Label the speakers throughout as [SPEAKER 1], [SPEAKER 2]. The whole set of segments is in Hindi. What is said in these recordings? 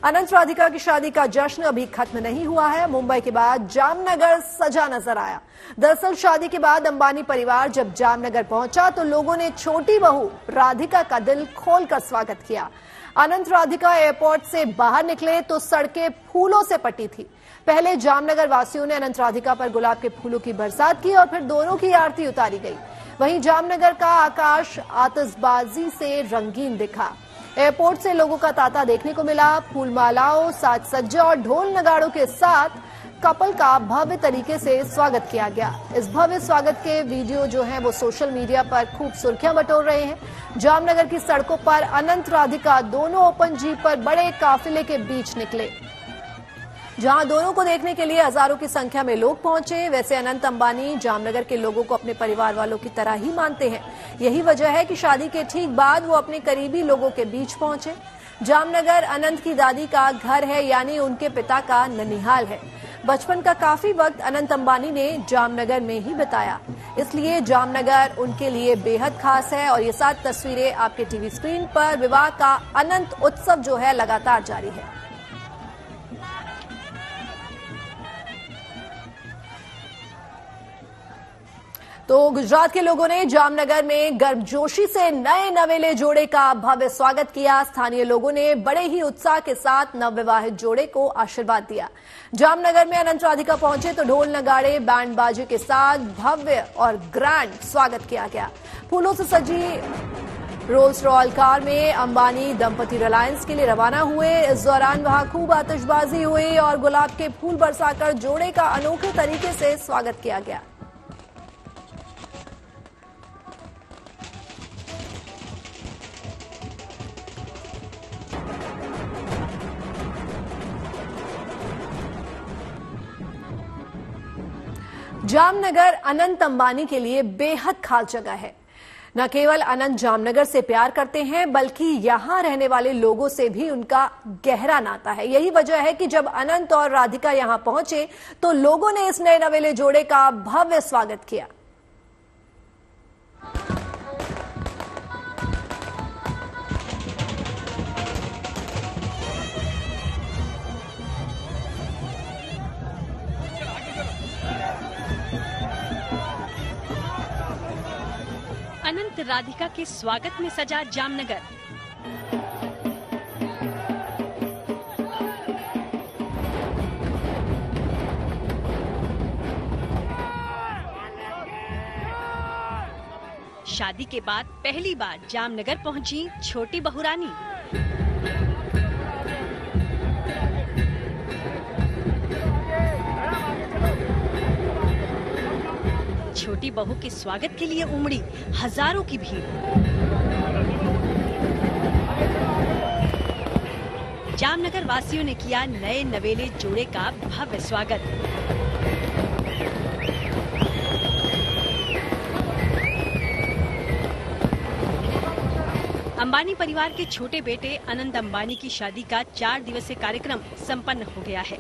[SPEAKER 1] अनंत राधिका की शादी का जश्न अभी खत्म नहीं हुआ है। मुंबई के बाद जामनगर सजा नजर आया। दरअसल शादी के बाद अंबानी परिवार जब जामनगर पहुंचा तो लोगों ने छोटी बहू राधिका का दिल खोलकर स्वागत किया। अनंत राधिका एयरपोर्ट से बाहर निकले तो सड़कें फूलों से पटी थी। पहले जामनगर वासियों ने अनंत राधिका पर गुलाब के फूलों की बरसात की और फिर दोनों की आरती उतारी गई। वहीं जामनगर का आकाश आतिशबाजी से रंगीन दिखा। एयरपोर्ट से लोगों का तांता देखने को मिला। फूलमालाओं, साज सज्जा और ढोल नगाड़ों के साथ कपल का भव्य तरीके से स्वागत किया गया। इस भव्य स्वागत के वीडियो जो हैं वो सोशल मीडिया पर खूब सुर्खियां बटोर रहे हैं। जामनगर की सड़कों पर अनंत राधिका दोनों ओपन जीप पर बड़े काफिले के बीच निकले, जहां दोनों को देखने के लिए हजारों की संख्या में लोग पहुंचे। वैसे अनंत अंबानी जामनगर के लोगों को अपने परिवार वालों की तरह ही मानते हैं। यही वजह है कि शादी के ठीक बाद वो अपने करीबी लोगों के बीच पहुंचे। जामनगर अनंत की दादी का घर है, यानी उनके पिता का ननिहाल है। बचपन का काफी वक्त अनंत अंबानी ने जामनगर में ही बिताया, इसलिए जामनगर उनके लिए बेहद खास है। और ये 7 तस्वीरें आपके टीवी स्क्रीन पर। विवाह का अनंत उत्सव जो है लगातार जारी है। तो गुजरात के लोगों ने जामनगर में गर्मजोशी से नए नवेले जोड़े का भव्य स्वागत किया। स्थानीय लोगों ने बड़े ही उत्साह के साथ नवविवाहित जोड़े को आशीर्वाद दिया। जामनगर में अनंत राधिका पहुंचे तो ढोल नगाड़े बैंड बाजे के साथ भव्य और ग्रैंड स्वागत किया गया। फूलों से सजी रोल्स रॉयल कार में अंबानी दंपति रिलायंस के लिए रवाना हुए। इस दौरान वहां खूब आतिशबाजी हुई और गुलाब के फूल बरसाकर जोड़े का अनोखे तरीके से स्वागत किया गया। जामनगर अनंत अंबानी के लिए बेहद खास जगह है। न केवल अनंत जामनगर से प्यार करते हैं, बल्कि यहां रहने वाले लोगों से भी उनका गहरा नाता है। यही वजह है कि जब अनंत और राधिका यहां पहुंचे तो लोगों ने इस नए नवेले जोड़े का भव्य स्वागत किया।
[SPEAKER 2] अनंत राधिका के स्वागत में सजा जामनगर। शादी के बाद पहली बार जामनगर पहुंची छोटी बहू रानी। छोटी बहू के स्वागत के लिए उमड़ी हजारों की भीड़। जामनगर वासियों ने किया नए नवेले जोड़े का भव्य स्वागत। अंबानी परिवार के छोटे बेटे अनंत अंबानी की शादी का 4 दिवसीय कार्यक्रम संपन्न हो गया है।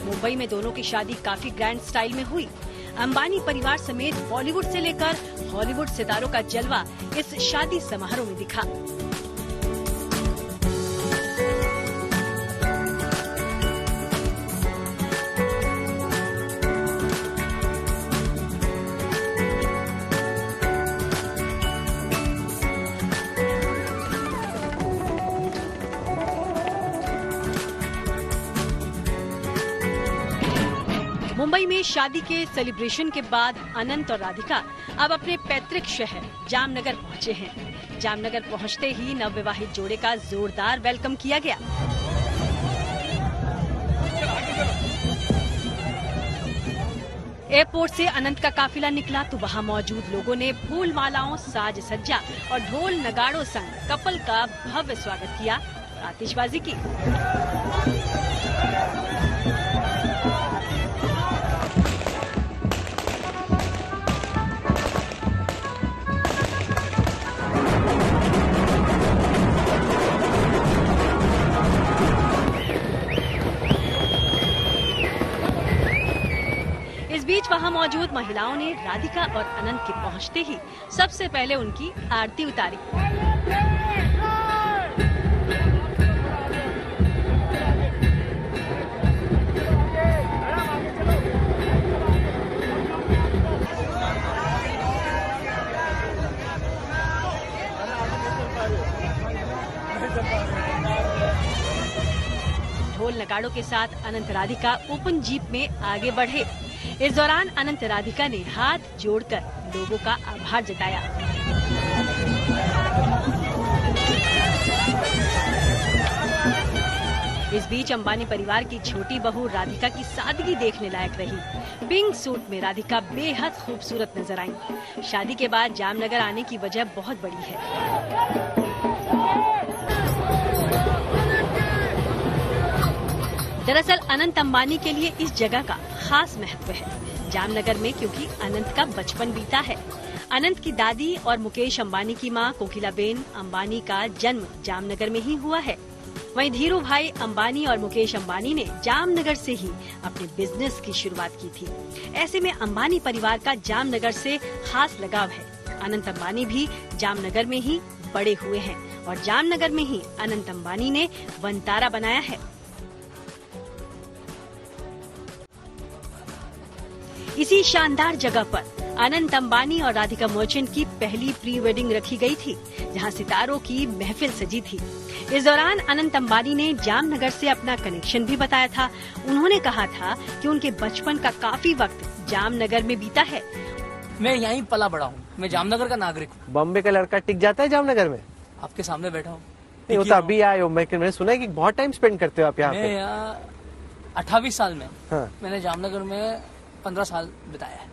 [SPEAKER 2] मुंबई में दोनों की शादी काफी ग्रैंड स्टाइल में हुई। अंबानी परिवार समेत बॉलीवुड से लेकर हॉलीवुड सितारों का जलवा इस शादी समारोह में दिखा। मुंबई में शादी के सेलिब्रेशन के बाद अनंत और राधिका अब अपने पैतृक शहर जामनगर पहुंचे हैं। जामनगर पहुंचते ही नवविवाहित जोड़े का जोरदार वेलकम किया गया। एयरपोर्ट से अनंत का काफिला निकला तो वहां मौजूद लोगों ने फूल मालाओं, साज सज्जा और ढोल नगाड़ों संग कपल का भव्य स्वागत किया और आतिशबाजी की। वहां मौजूद महिलाओं ने राधिका और अनंत के पहुंचते ही सबसे पहले उनकी आरती उतारी। ढोल नगाड़ों के साथ अनंत राधिका ओपन जीप में आगे बढ़े। इस दौरान अनंत राधिका ने हाथ जोड़कर लोगों का आभार जताया। इस बीच अंबानी परिवार की छोटी बहू राधिका की सादगी देखने लायक रही। पिंक सूट में राधिका बेहद खूबसूरत नजर आई। शादी के बाद जामनगर आने की वजह बहुत बड़ी है। दरअसल अनंत अंबानी के लिए इस जगह का खास महत्व है जामनगर में, क्योंकि अनंत का बचपन बीता है। अनंत की दादी और मुकेश अंबानी की मां कोकिलाबेन अंबानी का जन्म जामनगर में ही हुआ है। वहीं धीरू भाई अंबानी और मुकेश अंबानी ने जामनगर से ही अपने बिजनेस की शुरुआत की थी। ऐसे में अंबानी परिवार का जामनगर से खास लगाव है। अनंत अंबानी भी जामनगर में ही बड़े हुए हैं और जामनगर में ही अनंत अंबानी ने वनतारा बनाया है। इसी शानदार जगह पर अनंत अंबानी और राधिका मर्चेंट की पहली प्री वेडिंग रखी गई थी, जहां सितारों की महफिल सजी थी। इस दौरान अनंत अंबानी ने जामनगर से अपना कनेक्शन भी बताया था। उन्होंने कहा था कि उनके बचपन का काफी वक्त जामनगर में बीता है।
[SPEAKER 3] मैं यहीं पला बड़ा हूँ, मैं जामनगर का नागरिक हूँ।
[SPEAKER 4] बॉम्बे का लड़का टिक जाता है जामनगर में?
[SPEAKER 3] आपके सामने बैठा हूँ।
[SPEAKER 4] नहीं, वो तो अभी आए हो। मैंने सुना है कि बहुत टाइम स्पेंड करते हो आप यहाँ पे।
[SPEAKER 3] मैं यहाँ 28 साल में
[SPEAKER 4] हाँ।
[SPEAKER 3] मैंने जामनगर में 15 साल बिताया है।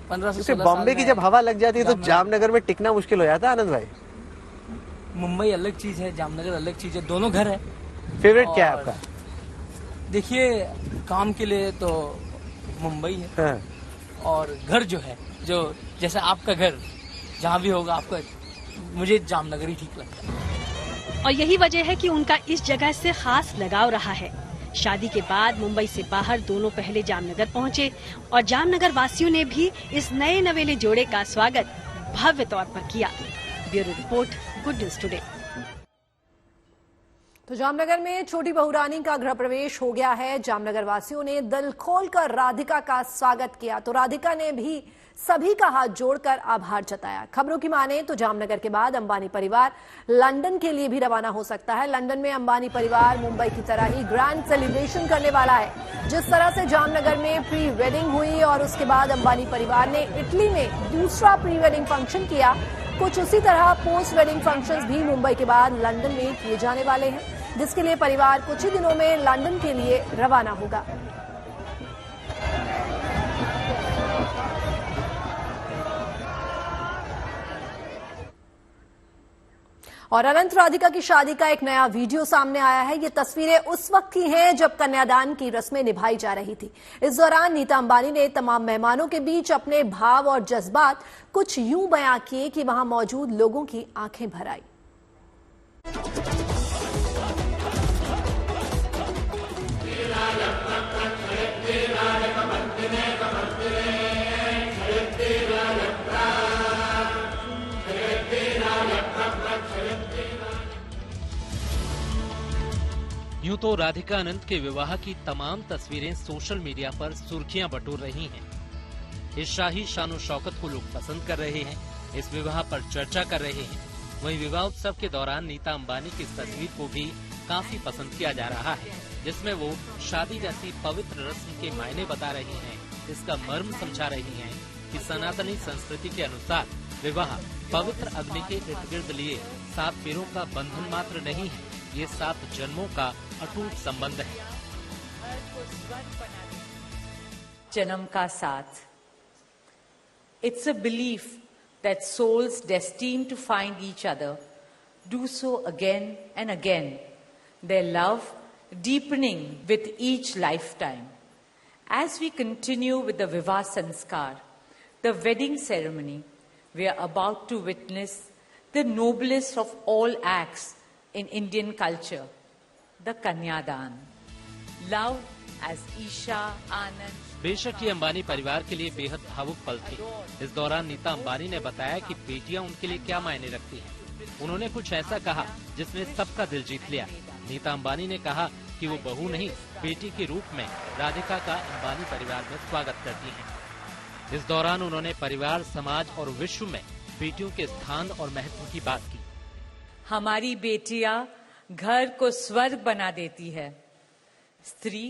[SPEAKER 3] 15 से 16
[SPEAKER 4] बॉम्बे की जब हवा लग जाती है तो जामनगर में टिकना मुश्किल हो जाता है आनंद भाई।
[SPEAKER 3] मुंबई अलग चीज है, जामनगर अलग चीज है, दोनों घर है।
[SPEAKER 4] फेवरेट क्या है आपका?
[SPEAKER 3] देखिए, काम के लिए तो मुंबई है।
[SPEAKER 4] हाँ।
[SPEAKER 3] और घर जो है, जो जैसे आपका घर जहाँ भी होगा आपका, मुझे जामनगर ही ठीक लगता है।
[SPEAKER 2] और यही वजह है कि उनका इस जगह से खास लगाव रहा है। शादी के बाद मुंबई से बाहर दोनों पहले जामनगर पहुंचे और जामनगर वासियों ने भी इस नए नवेले जोड़े का स्वागत भव्य तौर पर किया। Bureau report, good news today.
[SPEAKER 1] तो जामनगर में छोटी बहू रानी का गृह प्रवेश हो गया है। जामनगर वासियों ने दिल खोलकर राधिका का स्वागत किया, तो राधिका ने भी सभी का हाथ जोड़कर आभार जताया। खबरों की माने तो जामनगर के बाद अंबानी परिवार लंदन के लिए भी रवाना हो सकता है। लंदन में अंबानी परिवार मुंबई की तरह ही ग्रैंड सेलिब्रेशन करने वाला है। जिस तरह से जामनगर में प्री वेडिंग हुई और उसके बाद अंबानी परिवार ने इटली में दूसरा प्री वेडिंग फंक्शन किया, कुछ उसी तरह पोस्ट वेडिंग फंक्शंस भी मुंबई के बाद लंदन में किए जाने वाले हैं, जिसके लिए परिवार कुछ ही दिनों में लंदन के लिए रवाना होगा। और अनंत राधिका की शादी का एक नया वीडियो सामने आया है। ये तस्वीरें उस वक्त की हैं जब कन्यादान की रस्में निभाई जा रही थी। इस दौरान नीता अंबानी ने तमाम मेहमानों के बीच अपने भाव और जज्बात कुछ यूं बयां किए कि वहां मौजूद लोगों की आंखें भर आई।
[SPEAKER 5] यूं तो राधिका अनंत के विवाह की तमाम तस्वीरें सोशल मीडिया पर सुर्खियां बटोर रही हैं। इस शाही शानो शौकत को लोग पसंद कर रहे हैं, इस विवाह पर चर्चा कर रहे हैं। वहीं विवाह उत्सव के दौरान नीता अंबानी की इस तस्वीर को भी काफी पसंद किया जा रहा है, जिसमें वो शादी जैसी पवित्र रस्म के मायने बता रही हैं, इसका मर्म समझा रही हैं कि सनातनी संस्कृति के अनुसार विवाह पवित्र अग्नि के इर्द गिर्द लिए 7 फेरों का बंधन मात्र नहीं है, ये 7 जन्मों का अटूट संबंध है।
[SPEAKER 6] जन्म का साथ। It's a belief that souls destined to find each other do so again and again, their love deepening with each lifetime. As we continue with the Vivah Sanskar, the wedding ceremony, we are about to witness the noblest of all acts in Indian culture, the Kanyadan. loved as Isha, Anand.
[SPEAKER 5] बेशक ये अंबानी परिवार के लिए बेहद भावुक पल थे। इस दौरान नीता अंबानी ने बताया कि बेटियां उनके लिए क्या मायने रखती हैं। उन्होंने कुछ ऐसा कहा जिसने सबका दिल जीत लिया। नीता अंबानी ने कहा कि वो बहू नहीं, बेटी के रूप में राधिका का अंबानी परिवार में स्वागत करती हैं। इस दौरान उन्होंने परिवार, समाज और विश्व में बेटियों के स्थान और महत्व की बात की।
[SPEAKER 6] हमारी बेटियां घर को स्वर्ग बना देती है। स्त्री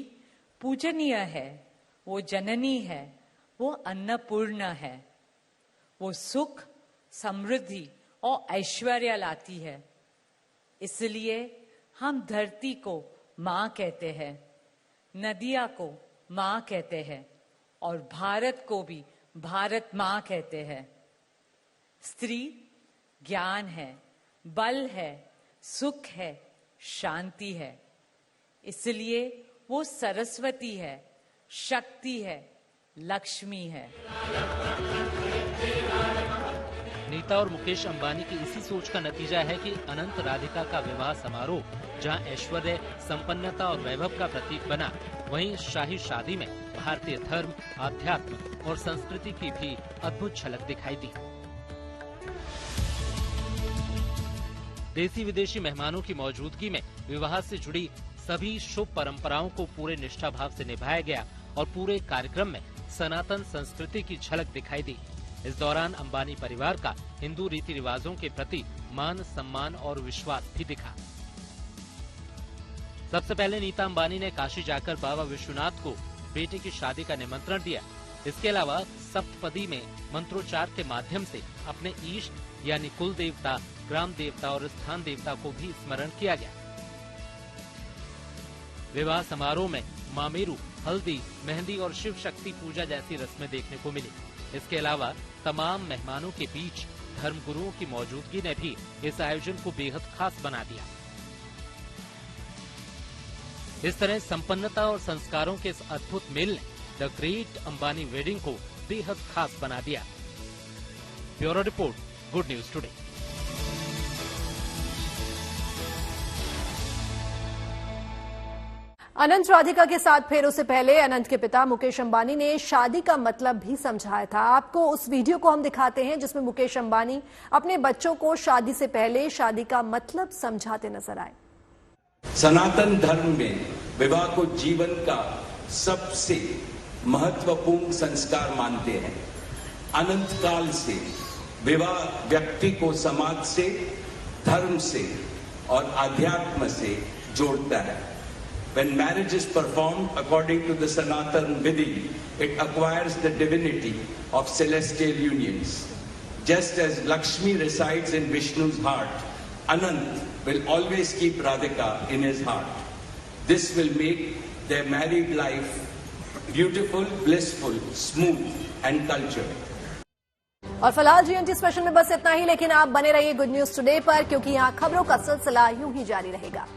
[SPEAKER 6] पूजनीय है, वो जननी है, वो अन्नपूर्णा है। वो सुख, समृद्धि और ऐश्वर्य लाती है। इसलिए हम धरती को माँ कहते हैं, नदिया को माँ कहते हैं और भारत को भी भारत माँ कहते हैं। स्त्री ज्ञान है, बल है, सुख है, शांति है। इसलिए वो सरस्वती है, शक्ति है, लक्ष्मी है।
[SPEAKER 5] नीता और मुकेश अंबानी की इसी सोच का नतीजा है कि अनंत राधिका का विवाह समारोह जहां ऐश्वर्य, संपन्नता और वैभव का प्रतीक बना, वहीं शाही शादी में भारतीय धर्म, आध्यात्म और संस्कृति की भी अद्भुत झलक दिखाई दी। देसी विदेशी मेहमानों की मौजूदगी में विवाह से जुड़ी सभी शुभ परंपराओं को पूरे निष्ठा भाव से निभाया गया और पूरे कार्यक्रम में सनातन संस्कृति की झलक दिखाई दी। इस दौरान अंबानी परिवार का हिंदू रीति रिवाजों के प्रति मान, सम्मान और विश्वास भी दिखा। सबसे पहले नीता अंबानी ने काशी जाकर बाबा विश्वनाथ को बेटे की शादी का निमंत्रण दिया। इसके अलावा सप्तपदी में मंत्रोच्चार के माध्यम से अपने इष्ट यानी कुल देवता, ग्राम देवता और स्थान देवता को भी स्मरण किया गया। विवाह समारोह में मामेरू, हल्दी, मेहंदी और शिव शक्ति पूजा जैसी रस्में देखने को मिली। इसके अलावा तमाम मेहमानों के बीच धर्मगुरुओं की मौजूदगी ने भी इस आयोजन को बेहद खास बना दिया। इस तरह संपन्नता और संस्कारों के इस अद्भुत मेल ने द ग्रेट अंबानी वेडिंग को बेहद खास बना दिया। Bureau report, good news today.
[SPEAKER 1] Anant Radhika के साथ फेरों से पहले अनंत के पिता मुकेश अंबानी ने शादी का मतलब भी समझाया था। आपको उस वीडियो को हम दिखाते हैं जिसमें मुकेश अंबानी अपने बच्चों को शादी से पहले शादी का मतलब समझाते नजर आए।
[SPEAKER 7] सनातन धर्म में विवाह को जीवन का सबसे महत्वपूर्ण संस्कार मानते हैं। अनंत काल से विवाह व्यक्ति को समाज से, धर्म से और आध्यात्म से जोड़ता है। When marriage is performed according to the Sanatan Vidhi, it acquires the divinity of celestial unions. Just as Lakshmi resides in Vishnu's heart, Anant will always keep Radhika in his heart. This will make their married life beautiful, blissful, smooth and cultured.
[SPEAKER 1] और फिलहाल GNT स्पेशल में बस इतना ही, लेकिन आप बने रहिए गुड न्यूज टुडे पर, क्योंकि यहाँ खबरों का सिलसिला यूं ही जारी रहेगा।